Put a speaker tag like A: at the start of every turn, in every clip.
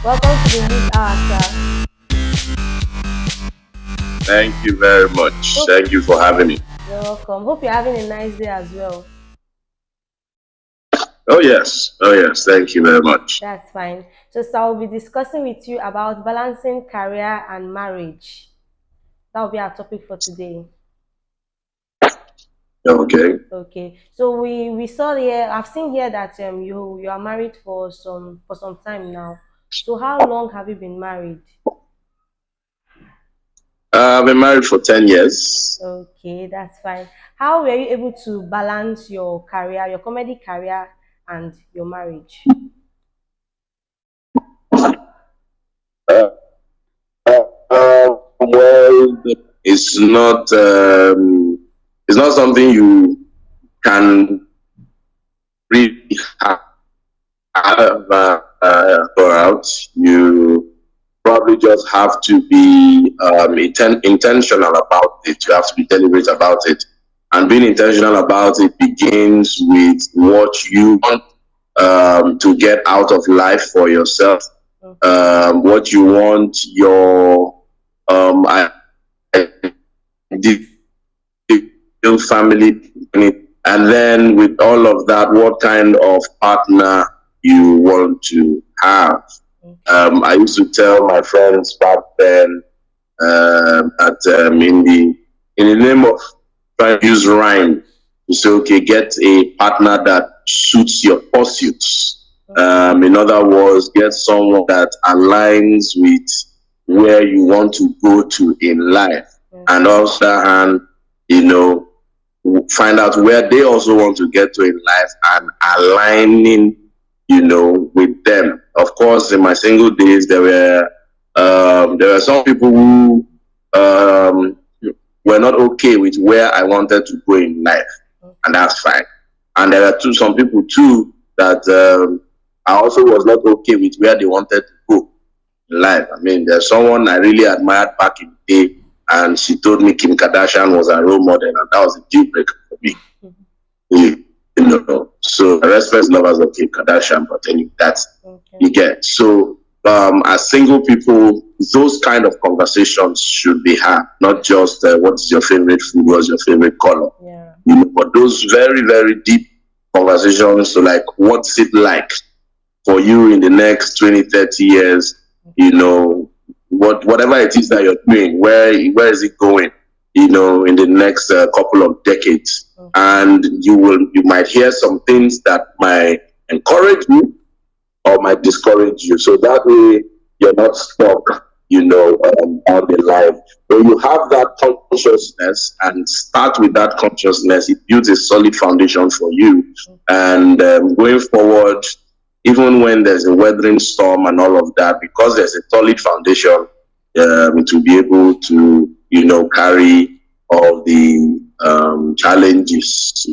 A: Welcome to the Youth Hour, sir.
B: Thank you very much.
A: Hope
B: Thank you for having me.
A: you're welcome. Hope you're having a nice day as well.
B: Oh, yes. Oh, yes. Thank you very much.
A: That's fine. So, sir, I'll be discussing with you about balancing career and marriage. That will be our topic for today.
B: Okay.
A: Okay. So we saw here. I've seen here that you are married for some time now. So how long have you been married?
B: I've been married for 10 years.
A: Okay, that's fine. How were you able to balance your career, your comedy career, and your marriage?
B: Uh, well, it's not something you can really have for out. You probably just have to be intentional about it. You have to be deliberate about it. And being intentional about it begins with what you want to get out of life for yourself,
A: Okay.
B: what you want your ideal family, and then with all of that, what kind of partner you want to have.
A: Okay.
B: I used to tell my friends back then that in the name of trying to use rhyme to say, okay, get a partner that suits your pursuits. In other words, get someone that aligns with where you want to go to in life. And
A: Okay.
B: also, and you know, find out where they also want to get to in life and aligning, with them. Of course, in my single days, there were some people who were not okay with where I wanted to go in life, and
A: Okay.
B: that's fine. And there are some people too that I also was not okay with where they wanted to go in life. I mean, there's someone I really admired back in the day, and she told me Kim Kardashian was a role model, and that was a deal breaker for me. So I respect lovers of Kim Kardashian, but anyway, that's
A: Okay.
B: you get. So as single people, those kind of conversations should be had, not just what's your favorite food, what's your favorite color,
A: Yeah.
B: but those very, very deep conversations. So like, what's it like for you in the next 20, 30 years? Whatever it is that you're doing, where is it going? In the next couple of decades,
A: Okay.
B: and you might hear some things that might encourage you or might discourage you. So that way you're not stuck, on the line. When you have that consciousness and start with that consciousness, it builds a solid foundation for you. And going forward, even when there's a weathering storm and all of that, because there's a solid foundation to be able to, carry all the challenges,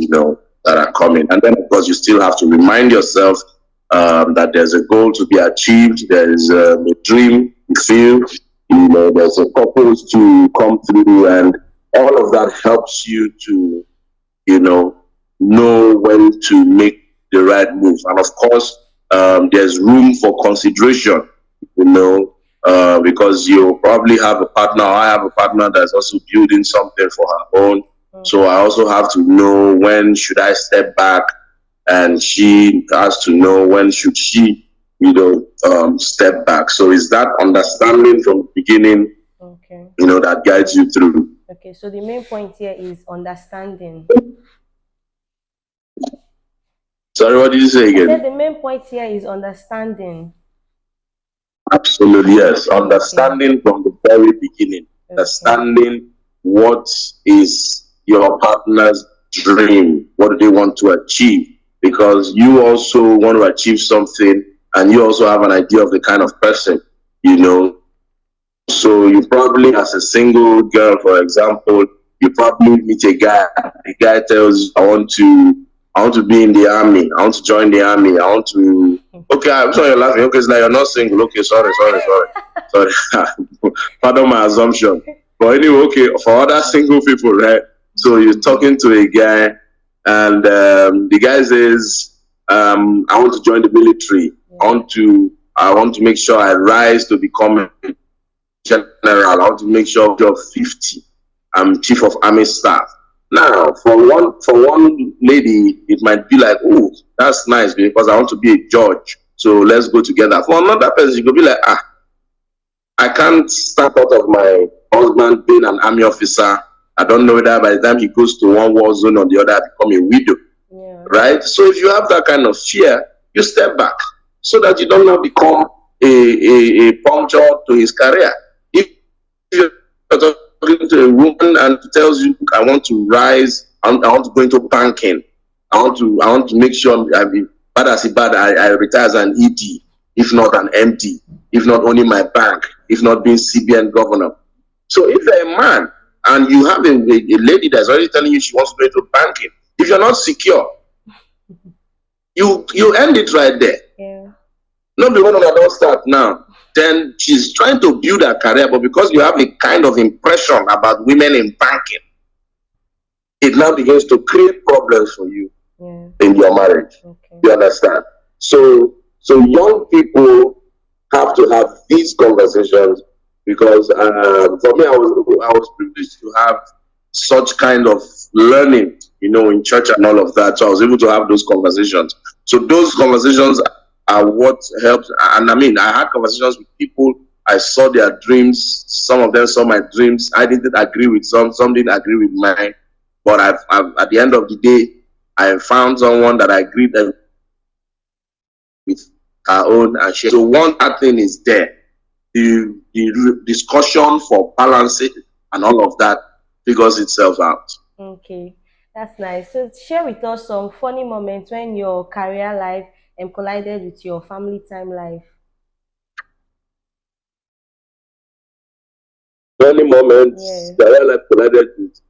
B: that are coming. And then, of course, you still have to remind yourself that there's a goal to be achieved, there is a dream you feel, there's a purpose to come through, and all of that helps you to, know when to make the right move. And of course, there's room for consideration, because you probably have a partner, or I have a partner that's also building something for her own. So I also have to know when should I step back, and she has to know when should she, step back. So it's that understanding from the beginning,
A: Okay.
B: that guides you through.
A: Okay. So the main point here is understanding.
B: Sorry, what did you say
A: I said
B: again?
A: the main point here is understanding.
B: Absolutely, yes.
A: Okay.
B: Understanding from the very beginning,
A: Okay.
B: understanding what is your partner's dream, what do they want to achieve, because you also want to achieve something, and you also have an idea of the kind of person, you know. So you probably, as a single girl, for example, you probably meet a guy. The guy tells you, I want to be in the army. I want to join the army. I want to. Okay, I'm sorry you're laughing. Okay, it's like you're not single. Okay, sorry. Pardon my assumption. But anyway, okay, for other single people, right? So you're talking to a guy, and the guy says, I want to join the military. I
A: Yeah.
B: want to I want to make sure I rise to become a general. I want to make sure of 50. I'm chief of army staff. Now, for one lady, it might be like, oh, that's nice because I want to be a judge. So let's go together. For another person, you could be like, I can't start out of my husband being an army officer. I don't know that by the time he goes to one war zone or the other, I become a widow.
A: Yeah.
B: Right? So if you have that kind of fear, you step back so that you don't now become a puncture to his career. If you're talking to a woman and tells you, I want to rise, I want to go into banking, I want to make sure I be bad as bad, I retire as an ED, if not an MD, if not owning my bank, if not being CBN governor. So if you're a man and you have a lady that's already telling you she wants to go into banking, if you're not secure, you end it right there.
A: Yeah.
B: Not the one that don't start now. Then she's trying to build her career, but because you have a kind of impression about women in banking, it now begins to create problems for you in your marriage.
A: Okay.
B: You understand? So young people have to have these conversations because for me, I was privileged to have such kind of learning, in church and all of that. So I was able to have those conversations. So those conversations are what helped. And I mean, I had conversations with people. I saw their dreams. Some of them saw my dreams. I didn't agree with some didn't agree with mine. But I've at the end of the day, I found someone that I agreed with her own. And so one thing is there. The discussion for balancing and all of that figures itself out.
A: Okay, that's nice. So share with us some funny moments when your career life collided with your family time life.
B: Funny moments
A: Yes.
B: that I like collided with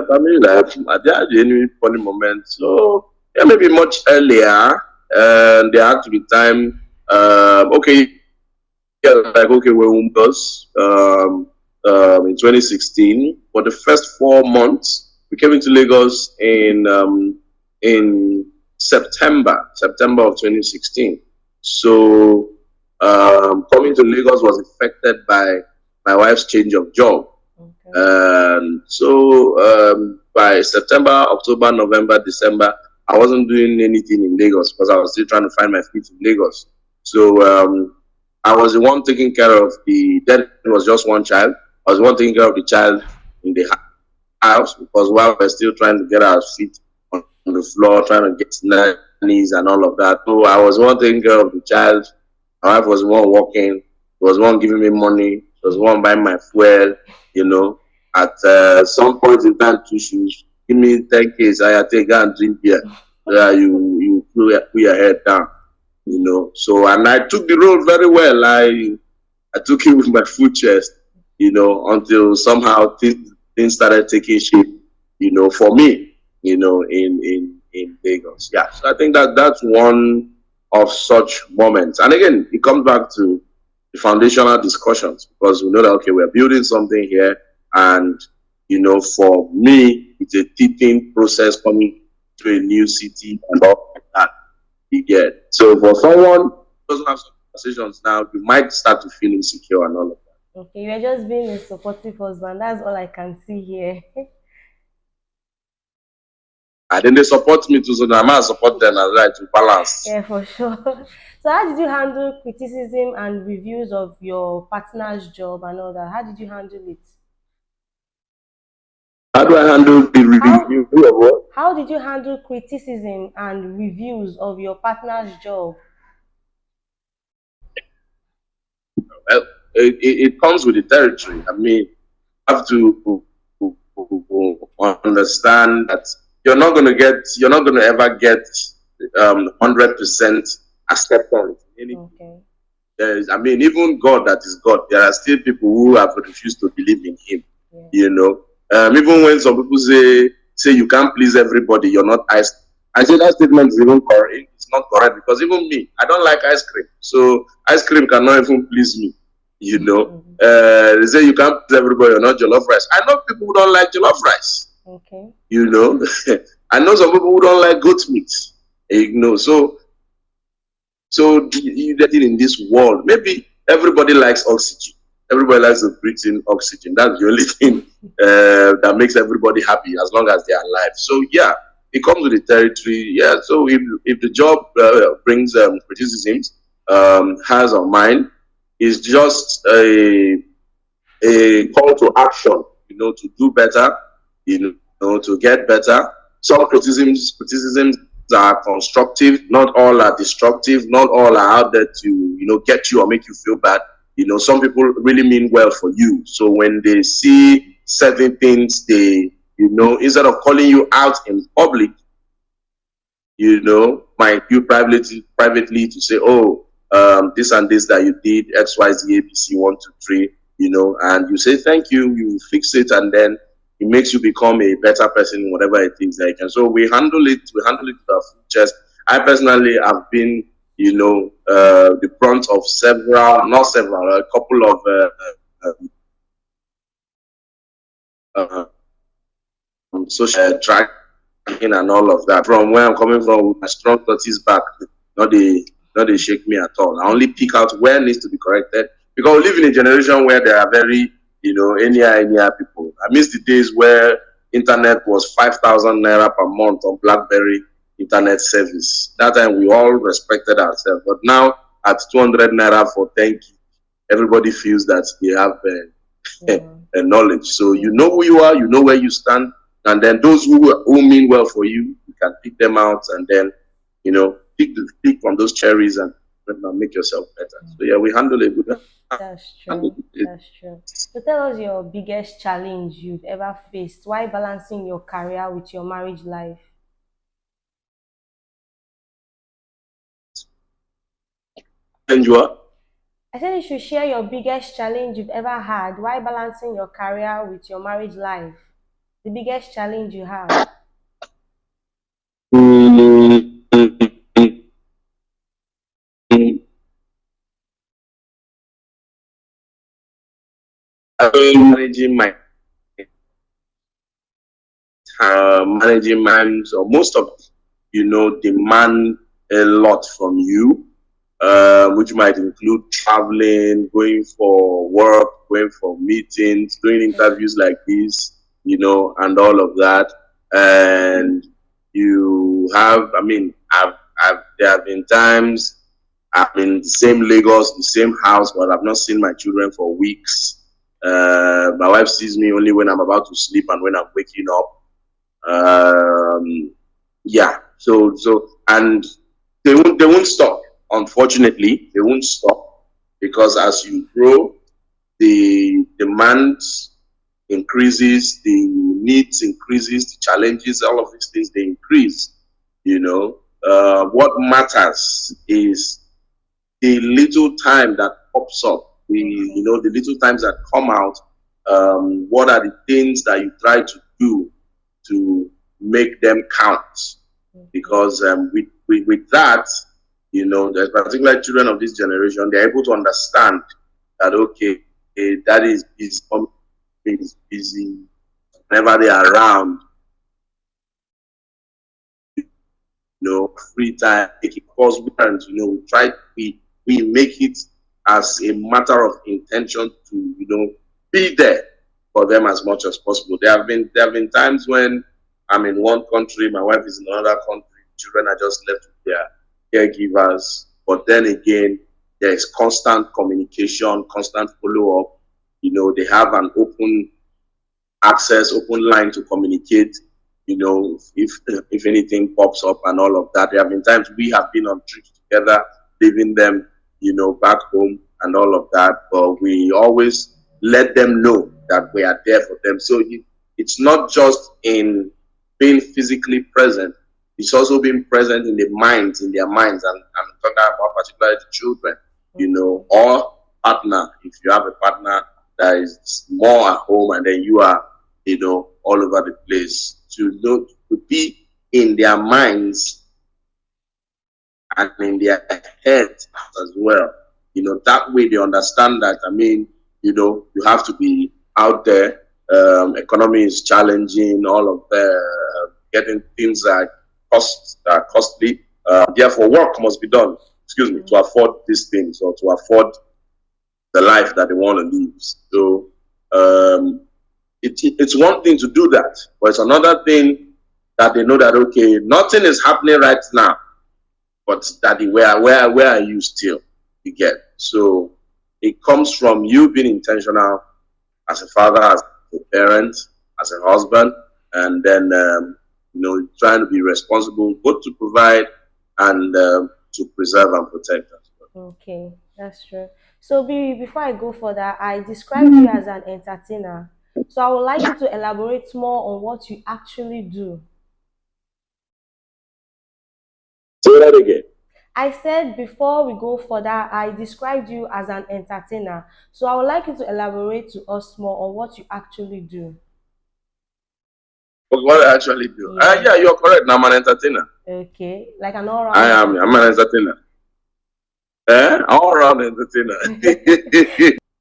B: family life. There are any funny moments. So yeah, maybe much earlier, and there had to be time. Okay, yeah, like okay, we're Humorous, in 2016. For the first 4 months, we came into Lagos in September of 2016. So coming to Lagos was affected by my wife's change of job.
A: Okay.
B: By September, October, November, December, I wasn't doing anything in Lagos because I was still trying to find my feet in Lagos. So I was the one taking care of then it was just one child. I was the one taking care of the child in the house because while we're still trying to get our feet on the floor, trying to get nannies and all of that. So I was the one taking care of the child. My wife was the one working. She was the one giving me money. She was the one buying my fuel, At some point in time, too, she was give me 10K. I take go and drink beer. You put your head down, So, and I took the role very well. I took it with my full chest, until somehow things started taking shape, for me, in Lagos. Yeah, so I think that's one of such moments. And again, it comes back to the foundational discussions because we know that, okay, we're building something here. And, for me, it's a teething process coming to a new city and all like that. You get. So for someone who doesn't have some conversations now, you might start to feel insecure and all of that.
A: Okay, you're just being a supportive husband. That's all I can see here.
B: And then they support me too, so I might support them as well to balance.
A: Yeah, for sure. So how did you handle criticism and reviews of your partner's job and all that? How did you handle it?
B: How do I handle the review of what?
A: How did you handle criticism and reviews of your partner's job?
B: Well, it comes with the territory. I mean, you have to understand that you're not going to ever get 100% acceptance.
A: Okay.
B: Even God that is God, there are still people who have refused to believe in Him.
A: Yeah.
B: Even when some people say you can't please everybody, you're not ice. I say that statement is even correct. It's not correct because even me, I don't like ice cream, so ice cream cannot even please me. They say you can't please everybody, you're not jollof rice. I know people who don't like jollof rice.
A: Okay.
B: I know some people who don't like goat meat. So So that in this world, maybe everybody likes oxygen. Everybody likes to breathe in oxygen. That's the only thing that makes everybody happy as long as they are alive. So yeah, it comes with the territory. Yeah. So if the job brings criticisms, has on mind, is just a call to action, to do better, to get better. Some criticisms are constructive, not all are destructive, not all are out there to, get you or make you feel bad. Some people really mean well for you. So when they see certain things, they, instead of calling you out in public, might you privately to say, oh, this and this that you did, X, Y, Z, A, B, C, 1, 2, 3, and you say thank you, you fix it, and then it makes you become a better person, whatever it is that you can. So we handle it with our full chest. I personally have been, the brunt of several, not several, a couple of social tracking and all of that. From where I'm coming from, with my strong 30s back, not they shake me at all. I only pick out where needs to be corrected, because we live in a generation where there are very, any people. I miss the days where internet was 5,000 naira per month on BlackBerry internet service. That time we all respected ourselves, but now at 200 naira for 10 gig, everybody feels that they have knowledge. So you know who you are, you know where you stand, and then those who mean well for you, you can pick them out, and then pick from those cherries and make yourself better. So yeah, we handle it.
A: That's
B: Handle
A: true.
B: it.
A: That's true. So tell us your biggest challenge you've ever faced while balancing your career with your marriage life.
B: And you are.
A: I said you should share your biggest challenge you've ever had while balancing your career with your marriage life. The biggest challenge you have.
B: Managing my managing man, so most of demand a lot from you, which might include traveling, going for work, going for meetings, doing interviews like this, and all of that. And you have, I mean, there have been times I'm in the same Lagos, the same house, but I've not seen my children for weeks. My wife sees me only when I'm about to sleep and when I'm waking up. Yeah, and they won't stop. Unfortunately, they won't stop, because as you grow, the demand increases, the needs increases, the challenges, all of these things, they increase. What matters is the little time that pops up, the little times that come out. What are the things that you try to do to make them count? Because with that, there's particular children of this generation, they're able to understand that, okay, that is busy whenever they are around, free time, make it cause parents, we make it as a matter of intention to, be there for them as much as possible. There have been times when I'm in one country, my wife is in another country, children are just left with their caregivers. But then again, there is constant communication, constant follow up. They have an open access, open line to communicate. If anything pops up and all of that. There have been times we have been on trips together, leaving them, back home and all of that. But we always let them know that we are there for them. So it's not just in being physically present, it's also being present in in their minds. And I'm talking about particularly the children, or partner. If you have a partner that is more at home and then you are, all over the place, to be in their minds and in their heads as well. That way they understand that, you have to be out there. Economy is challenging, all of getting things that are costly. Therefore, work must be done. excuse me, to afford these things or to afford the life that they want to live. So it's one thing to do that, but it's another thing that they know that okay, nothing is happening right now, but daddy, where are you still? You get. So it comes from you being intentional as a father, as a parent, as a husband, and then trying to be responsible both to provide and to preserve and protect us.
A: Okay, that's true. So before I go further, I described you as an entertainer. So I would like you to elaborate more on what you actually do.
B: Say that again.
A: I said before we go further, I described you as an entertainer. So I would like you to elaborate to us more on what you actually do.
B: But what I actually do?
A: Yes.
B: Yeah, you're correct. I'm an entertainer.
A: Okay. Like an all-round
B: I am. I'm an
A: entertainer.
B: entertainer. All around entertainer.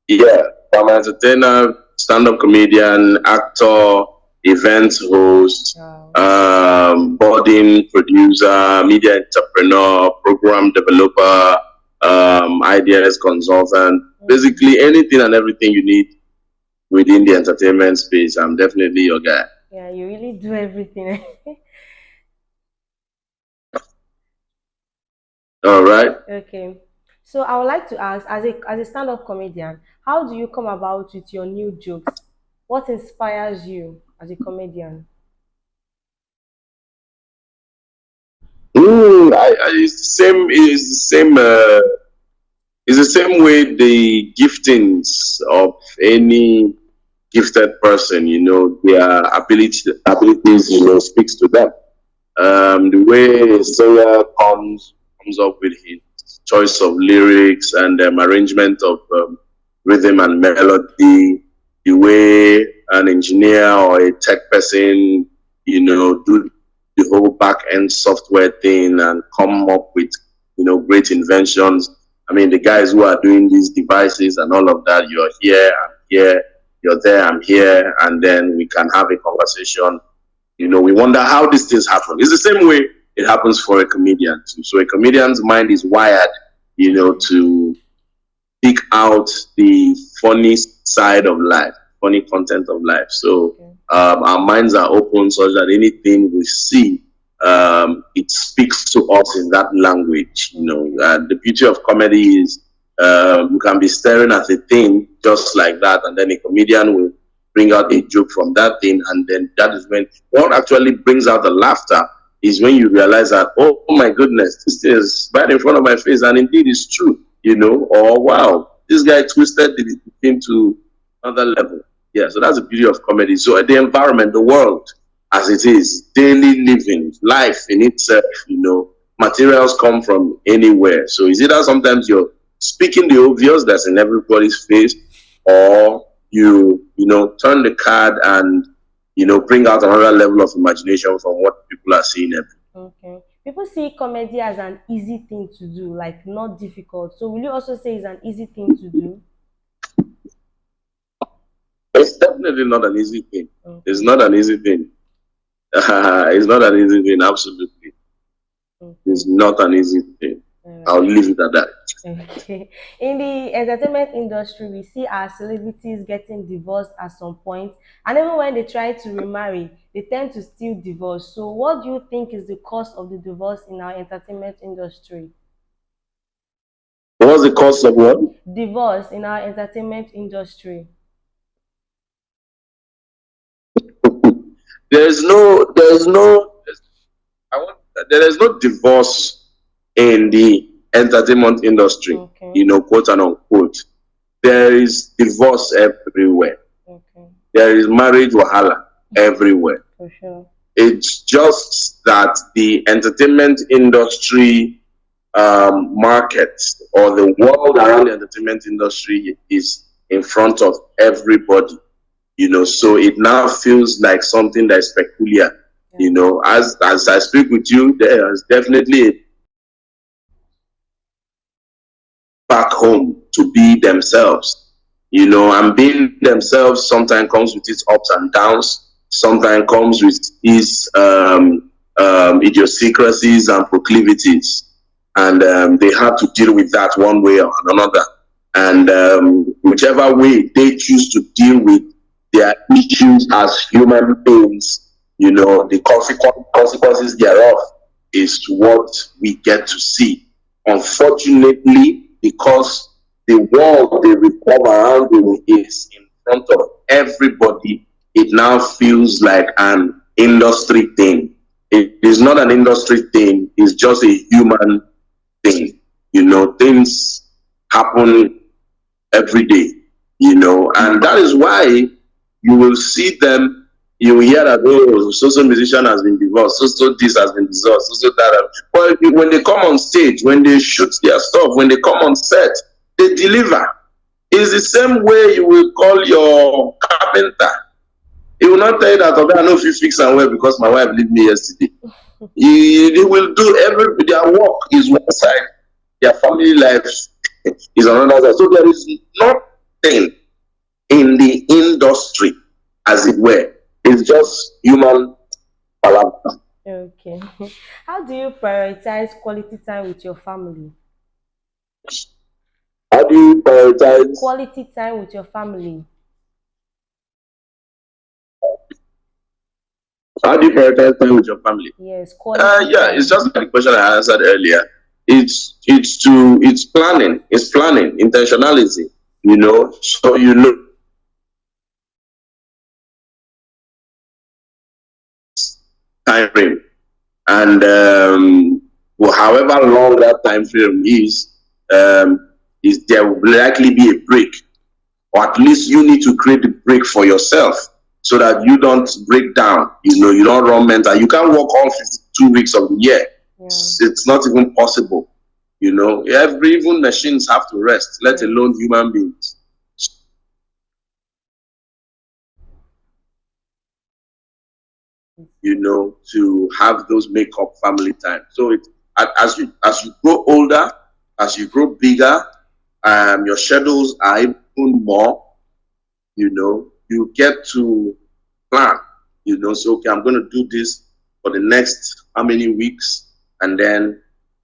B: Yeah, I'm an entertainer, stand-up comedian, actor, event host,
A: Wow.
B: boarding producer, media entrepreneur, program developer, ideas consultant. Basically, anything and everything you need within the entertainment space, I'm definitely your guy.
A: Yeah, you really do everything.
B: All right.
A: Okay. So I would like to ask, as a stand-up comedian, how do you come about with your new jokes? What inspires you as a comedian?
B: It's the same. It's the same. It's the same way the giftings of any gifted person, their abilities, speaks to them. The way Sawyer comes up with his choice of lyrics and arrangement of rhythm and melody, the way an engineer or a tech person, do the whole back end software thing and come up with, great inventions. I mean, the guys who are doing these devices and all of that, you're here, I'm here, you're there, I'm here, and then we can have a conversation. We wonder how these things happen. It's the same way it happens for a comedian too. So a comedian's mind is wired, to pick out the funny side of life, funny content of life. So our minds are open such that anything we see, it speaks to us in that language. The beauty of comedy is you can be staring at a thing just like that, and then a comedian will bring out a joke from that thing, and then that is when what actually brings out the laughter is when you realize that, oh my goodness, this is right in front of my face, and indeed it's true, or wow, this guy twisted the thing to another level. Yeah, so that's the beauty of comedy. So the environment, the world as it is, daily living, life in itself, materials come from anywhere. So is either sometimes you're speaking the obvious that's in everybody's face, or you turn the card and bring out another level of imagination from what people are seeing every.
A: Okay. People see comedy as an easy thing to do, like not difficult. So will you also say it's an easy thing to do?
B: It's definitely not an easy thing.
A: Okay.
B: It's not an easy thing. It's not an easy thing, absolutely.
A: Okay.
B: It's not an easy thing. I'll leave it at that.
A: Okay. In the entertainment industry, we see our celebrities getting divorced at some point, and even when they try to remarry, they tend to still divorce. So, what do you think is the cause of the divorce in our entertainment industry?
B: What's the cost of what?
A: Divorce in our entertainment industry.
B: There's no, there's no, I want, there is no divorce in the entertainment industry,
A: Okay.
B: Quote and unquote. There is divorce everywhere.
A: Okay.
B: There is marriage wahala everywhere.
A: For sure.
B: It's just that the entertainment industry market or the world around the entertainment industry is in front of everybody, so it now feels like something that is peculiar. As I speak with you, there is definitely a back home to be themselves, and being themselves sometimes comes with its ups and downs, sometimes comes with its idiosyncrasies and proclivities. and they had to deal with that one way or another. And whichever way they choose to deal with their issues as human beings, the consequences thereof is what we get to see. Unfortunately, because the world they revolve around is in front of everybody, it now feels like an industry thing. It is not an industry thing, it's just a human thing. Things happen every day, and that is why you will see them, you will hear that, oh, so musician has been divorced, so this has been divorced, so that. But when they come on stage, when they shoot their stuff, when they come on set, they deliver. It's the same way you will call your carpenter. He will not tell you that, okay, I know if you fix and well because my wife left me yesterday. He will do their work is one side, their family life is another side. So there is nothing in the industry, as it were. It's just human palaver.
A: Okay. How do you prioritize quality time with your family?
B: How do you prioritize?
A: Quality time with your family.
B: How do you prioritize time with your family?
A: Yes, quality
B: Yeah, it's
A: time.
B: just like the question I answered earlier. It's planning. It's planning, intentionality. So time frame, and well, however long that time frame is there will likely be a break, or at least you need to create a break for yourself so that you don't break down. You don't run mental. You can't work all 52 weeks of the year.
A: Yeah.
B: It's not even possible. Even machines have to rest, let alone human beings. To have those make-up family time. So as you grow older, as you grow bigger, your schedules are even more. You get to plan. So okay, I'm going to do this for the next how many weeks, and then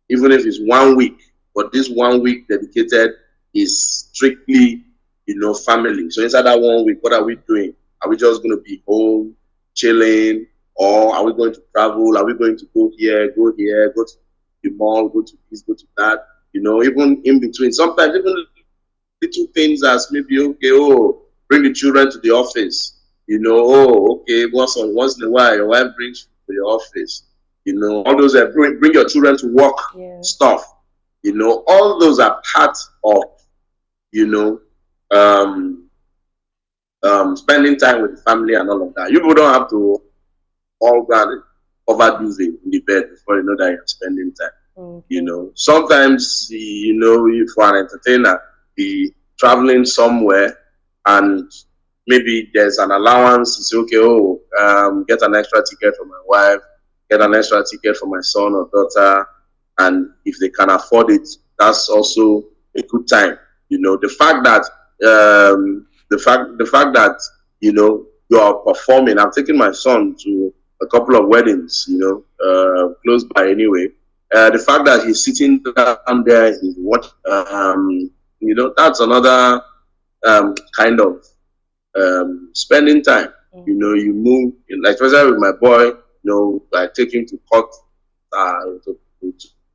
B: even if it's 1 week, but this 1 week dedicated is strictly, family. So inside that 1 week, what are we doing? Are we just going to be home, chilling, or are we going to travel? Are we going to go here, go to the mall, go to this, go to that? Even in between. Sometimes even little things as maybe, okay, oh, bring the children to the office. Oh, okay, once in a while, your wife brings you to your office. All those bring your children to work stuff. All those are part of, you know, um, spending time with the family and all of that. You don't have to all that overdo in the bed before you know that you're spending time. Sometimes, if for an entertainer, be traveling somewhere and maybe there's an allowance, it's okay, oh, get an extra ticket for my wife, get an extra ticket for my son or daughter, and if they can afford it, that's also a good time. The fact that the fact that you are performing. I'm taking my son to a couple of weddings, close by anyway. The fact that he's sitting down there, he's watching, that's another kind of spending time. You move, like especially with my boy, I take him to court,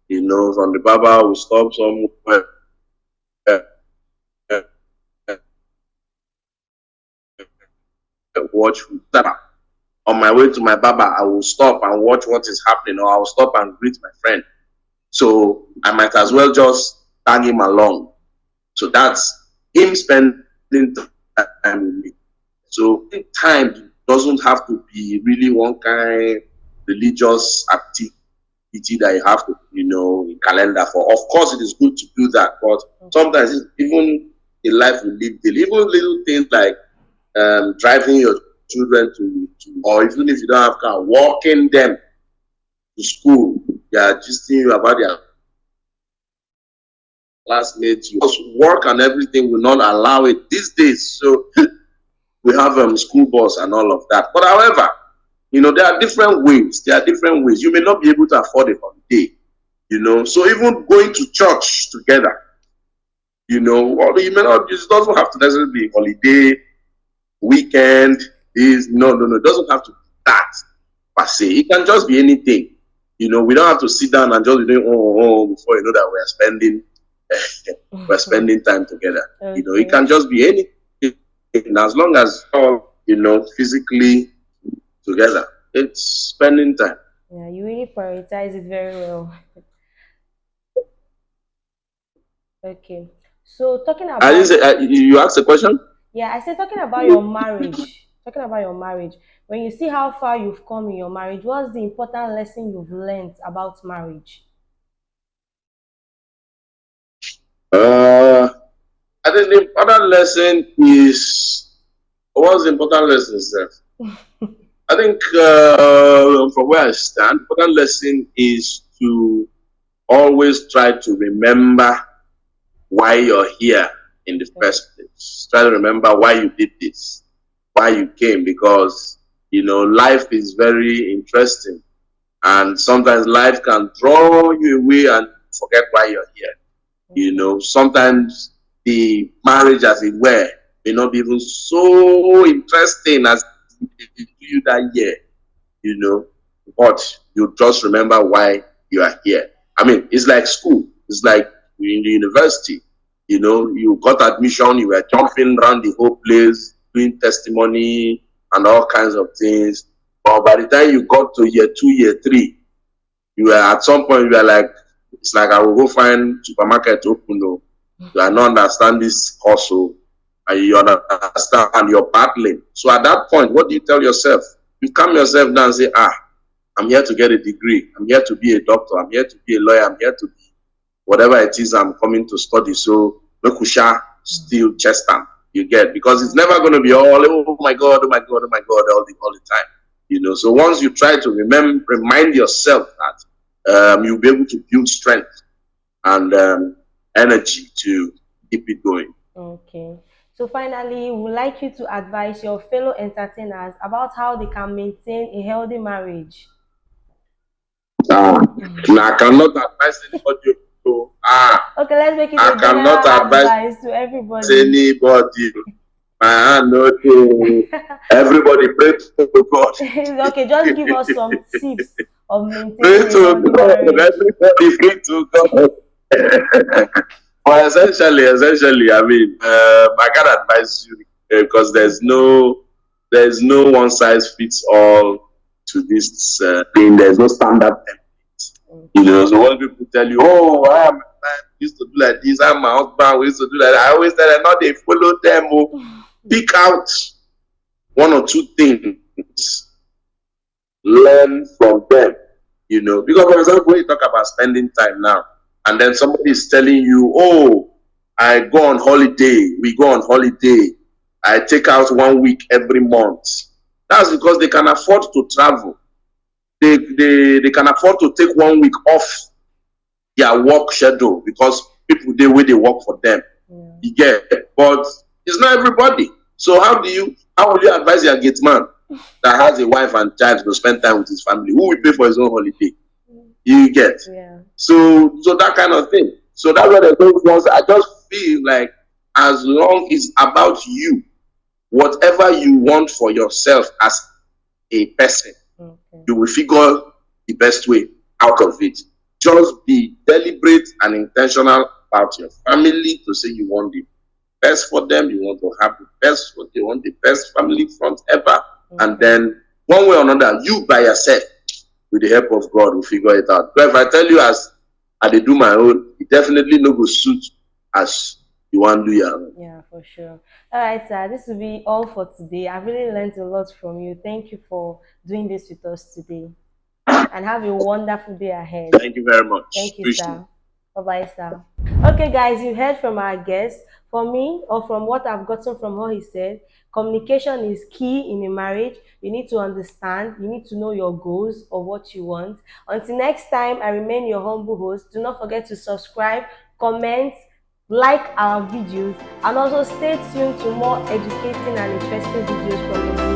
B: from the barber, we stop somewhere, uh, watch. On my way to my barber, I will stop and watch what is happening, or I will stop and greet my friend. So I might as well just tag him along. So that's him spending time with me. So time doesn't have to be really one kind religious activity that you have to, in calendar for. Of course, it is good to do that, but sometimes even the life we live, even little things like driving your children to, or even if you don't have car, walking them to school, they are just thinking about their classmates. Because work and everything will not allow it these days. So we have school bus and all of that. But however, there are different ways. There are different ways. You may not be able to afford it on the day. So even going to church together, or you may not, it doesn't have to necessarily be holiday, weekend, is no, no, no, it doesn't have to be that per se. It can just be anything. We don't have to sit down and just be doing before you know that we're spending we're spending time together. It
A: Okay.
B: can just be anything as long as all physically together. It's spending time.
A: Yeah, you really prioritize it very well. Okay. So talking
B: I didn't
A: about
B: say you asked a question.
A: yeah, I said talking about your marriage. Talking about your marriage. When you see how far you've come in your marriage, what's the important lesson you've learned about marriage?
B: Uh, I think the important lesson is what's the important lesson, sir? I think from where I stand, important lesson is to always try to remember why you're here in the
A: Okay.
B: first place. Try to remember why you did this, why you came, because life is very interesting, and sometimes life can draw you away and forget why you're here.
A: Okay.
B: Sometimes the marriage, as it were, may not be even so interesting as it did to you that year, you know, but you just remember why you are here. I mean, it's like school. It's like in the university. You got admission, you were jumping around the whole place, doing testimony and all kinds of things. But by the time you got to year 2, year 3, you were at some point you were like, it's like I will go find supermarket open. No, you are not understand this also, and you understand and you're battling. So at that point, what do you tell yourself? You calm yourself down and say, I'm here to get a degree. I'm here to be a doctor. I'm here to be a lawyer. I'm here to be whatever it is I'm coming to study. So Mekusha still chest down. You get, because it's never going to be all oh my god, oh my god, oh my god all the time. So once you try to remind yourself that you'll be able to build strength and energy to keep it going.
A: Okay. So finally, we would like you to advise your fellow entertainers about how they can maintain a healthy marriage.
B: Ah, now I cannot advise anybody. To,
A: Okay, let's make it
B: I
A: a
B: cannot
A: general
B: advise
A: advice to everybody.
B: anybody. No, everybody pray to God.
A: Okay, just give us some tips of
B: Pray
A: maintaining a
B: to
A: healthy
B: God.
A: marriage.
B: Everybody pray to God. Well, essentially, I mean, I can advise you because
A: Okay.
B: there's no one size fits all to this thing. There's no standard template.
A: Okay.
B: So when people tell you, "Oh, my man used to do like this," "I'm my husband, we used to do like that," I always tell them, "Not they follow them. Oh, pick out one or two things, learn from them." Because for example, when you talk about spending time now, and then somebody is telling you, "Oh, I go on holiday, we go on holiday, I take out 1 week every month." That's because they can afford to travel. They can afford to take 1 week off their work schedule because people they way they work for them.
A: Yeah.
B: You get, but it's not everybody. So how will you advise your gate man that has a wife and child to spend time with his family? Who will pay for his own holiday? You get.
A: Yeah.
B: So that kind of thing. So that's what I don't want. I just feel like as long it's about you, whatever you want for yourself as a person,
A: Okay.
B: you will figure the best way out of it. Just be deliberate and intentional about your family to say you want the best for them, you want to have the best for they want the best family front ever. And
A: Okay.
B: then one way or another, you by yourself, with the help of God, will figure it out. But if I tell you as I dey do my own, it definitely no go suit as you want to do your own.
A: Yeah, for sure. All right, sir. This will be all for today. I really learned a lot from you. Thank you for doing this with us today. And have a wonderful day ahead.
B: Thank you very much.
A: Thank you,
B: Appreciate it.
A: sir. Bye bye, sir. Okay, guys, you heard from our guest. For me, or from what I've gotten from what he said, communication is key in a marriage. You need to understand, you need to know your goals or what you want. Until next time, I remain your humble host. Do not forget to subscribe, comment, like our videos, and also stay tuned to more educating and interesting videos from the